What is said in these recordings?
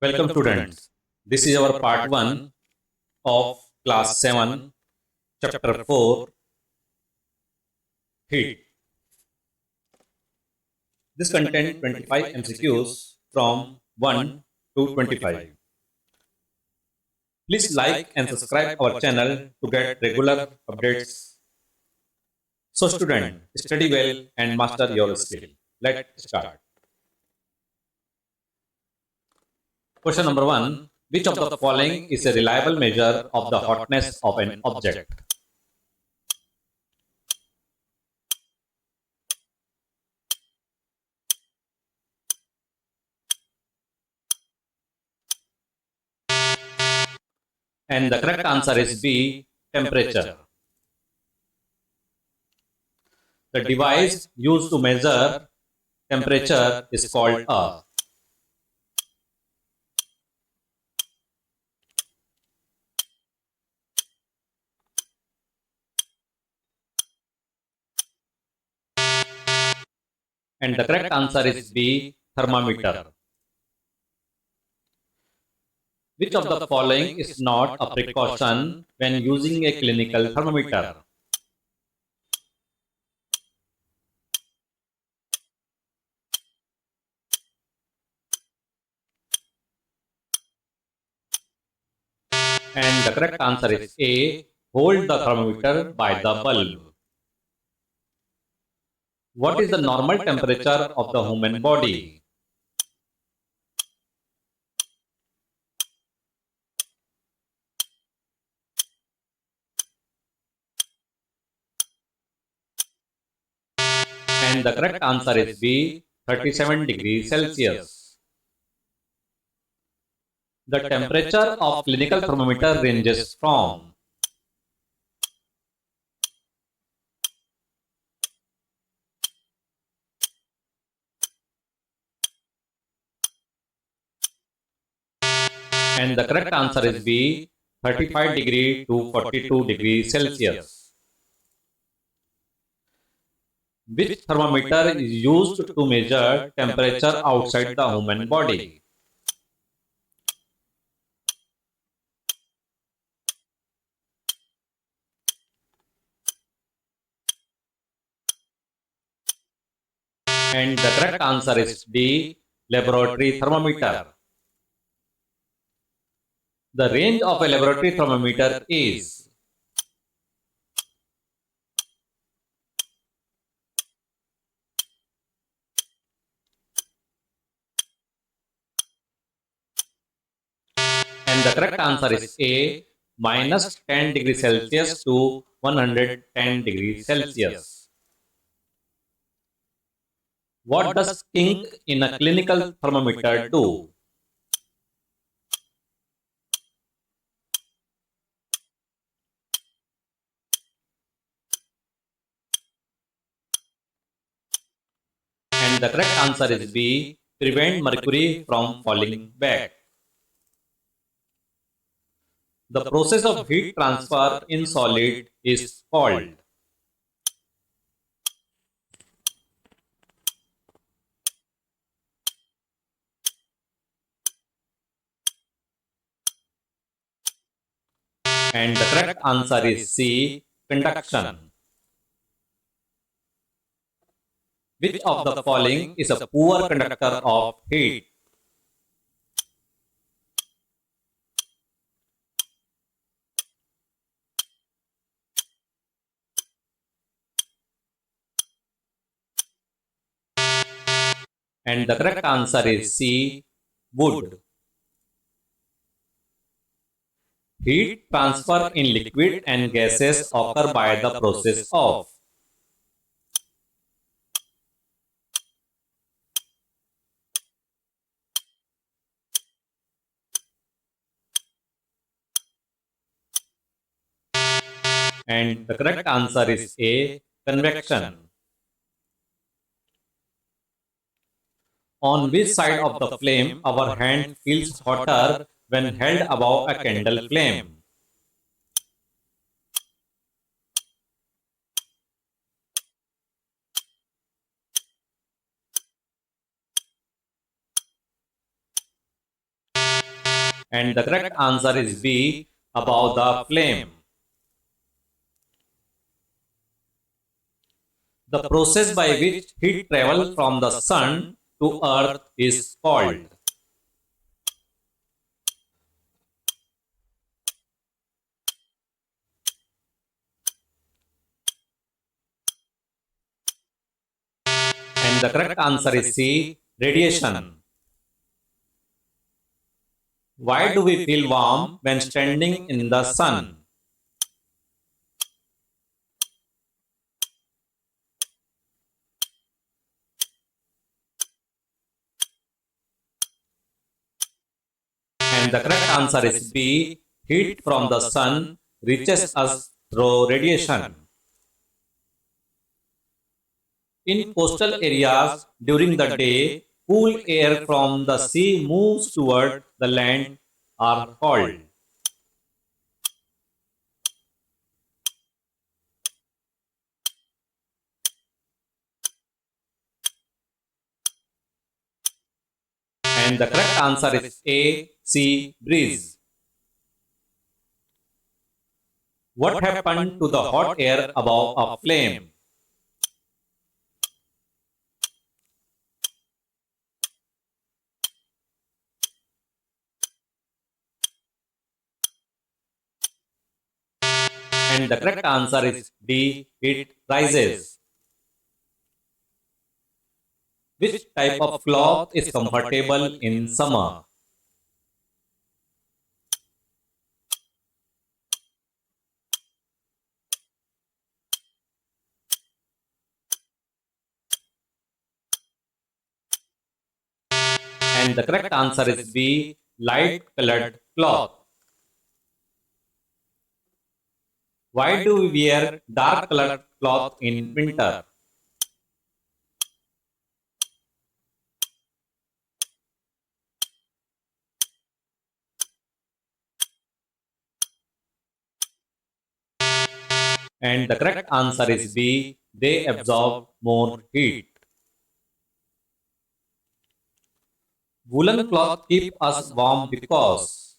Welcome students. This is our part 1 of class 7 chapter 4 heat. This contains 25 MCQs from 1 to 25. Please like and subscribe our channel to get regular updates. So student, study well and master your skill. Let's start. Question number 1. Which of the following is a reliable measure of the hotness of an object? And the correct answer is B. Temperature. The device used to measure temperature is called a. And the correct answer is B. Thermometer. Which of the following is not a precaution when using a clinical thermometer? And the correct answer is A. Hold the thermometer by the bulb. What is the normal temperature of the human body? And the correct answer is B. 37 degrees Celsius. The temperature of clinical thermometer ranges from. And the correct answer is B. 35 degree to 42 degrees Celsius. Which thermometer is used to measure temperature outside the human body? And the correct answer is D. Laboratory thermometer. The range of a laboratory thermometer is. And the correct answer is A. Minus 10 degrees Celsius to 110 degrees Celsius. What does ink in a clinical thermometer do? And the correct answer is B. Prevent mercury from falling back. The process of heat transfer in solid is called. And the correct answer is C. Conduction. Which of the following is a poor conductor of heat? And the correct answer is C. Wood. Heat transfer in liquid and gases occur by the process of. And the correct answer is A. Convection. On which side of the flame our hand feels hotter when held above a candle flame? And the correct answer is B, above the flame. The process by which heat travels from the sun to earth is called. And the correct answer is C, radiation. Why do we feel warm when standing in the sun? And the correct answer is B, heat from the sun reaches us through radiation. In coastal areas during the day, cool air from the sea moves toward the land are called. And the correct answer is A, sea breeze. What happened to the hot air above a flame? And the correct answer is D, it rises. Which type of cloth is comfortable in summer? And the correct answer is B, light colored cloth. Why do we wear dark colored cloth in winter? And the correct answer is B, they absorb more heat. Woolen cloth keep us warm because.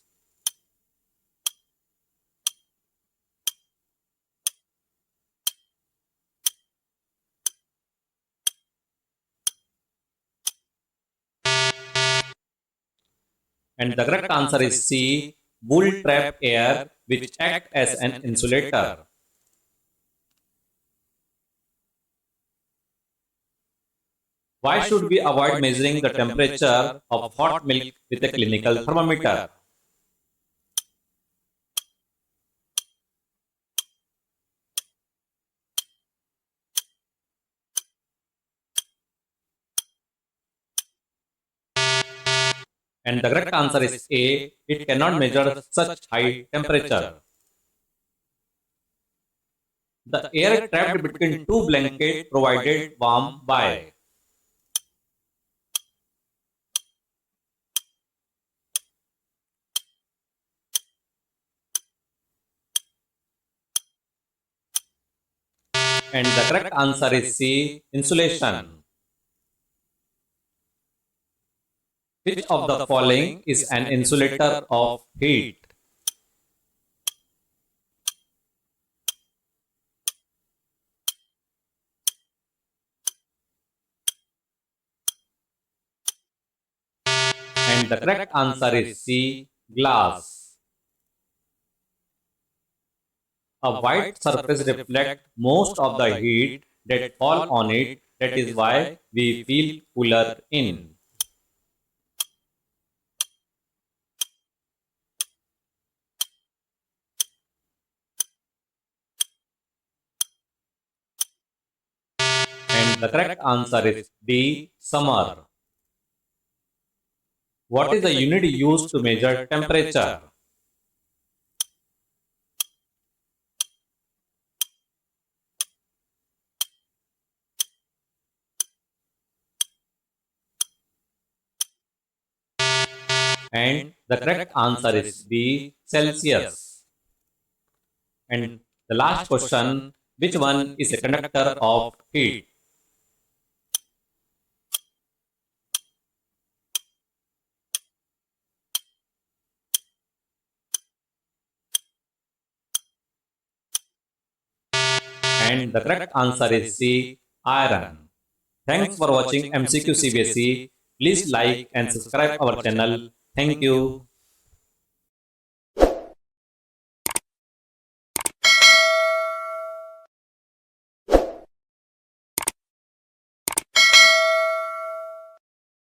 And the correct answer is C, wool trap air which act as an insulator. Why should we avoid measuring the temperature of hot milk with a clinical thermometer? And the correct answer is A, it cannot measure such high temperature. The air trapped between two blankets provided warmth by. And the correct answer is C, insulation. Which of the following is an insulator of heat? And the correct answer is C, glass. A white surface reflects most of the heat that fall on it. That is why we feel cooler in. And the correct answer is D, summer. What is the unit used to measure temperature? And the correct answer is B, Celsius. And the last question, which one is a conductor of heat? And the correct answer is C. Iron. Thanks for watching MCQ CBSE. Please like and subscribe our channel. Thank you.